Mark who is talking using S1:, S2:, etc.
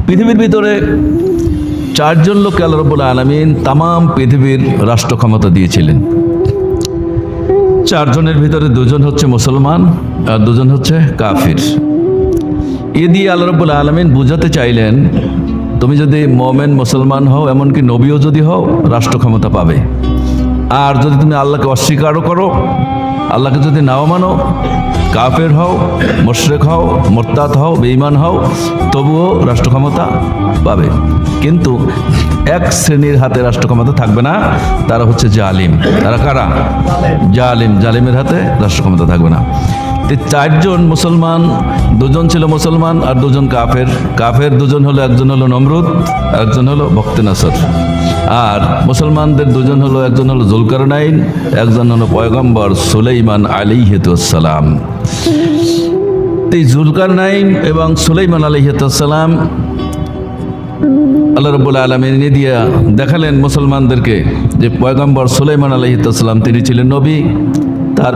S1: পৃথিবীর ভিতরে চারজন লোককে আল্লাহ রাব্বুল আলামিন তামাম পৃথিবীর রাষ্ট্র ক্ষমতা দিয়েছিলেন। চারজনের ভিতরে দুজন হচ্ছে মুসলমান আর দুজন হচ্ছে কাফির। এ দিয়ে আল্লাহ রাব্বুল আলামিন বুঝাতে চাইলেন, তুমি যদি মুমিন মুসলমান হও, এমনকি নবীও যদি হও, রাষ্ট্র ক্ষমতা পাবে। আর যদি তুমি আল্লাহকে অস্বীকারও করো, আল্লাহকে যদি নাও মানো, কাফের হও, মুশরিক হও, মুরতাদ হও, বেঈমান হও, তবুও রাষ্ট্র ক্ষমতা পাবে। কিন্তু এক শ্রেণীর হাতে রাষ্ট্র ক্ষমতা থাকবে না, তারা হচ্ছে জালিম। তারা কারা? জালিম। জালিমের হাতে রাষ্ট্র ক্ষমতা থাকবে না। চারজন মুসলমান, দুজন ছিল মুসলমান আর দুজন কাফের। কাফের দুজন হলো, একজন হলো নমরুদ, একজন হলো বখতে নাসর। আর মুসলমানদের দুজন হলো, একজন হলো যুলকারনাইন, একজন হলো পয়গম্বর সুলাইমান আলাইহিস সালাম। এই যুলকারনাইন এবং সুলাইমান আলাইহিস সালাম আল্লাহ রাব্বুল আলামিন দিয়া দেখালেন মুসলমানদেরকে যে পয়গম্বর সুলাইমান আলাইহিস সালাম তিনি ছিলেন নবী, তার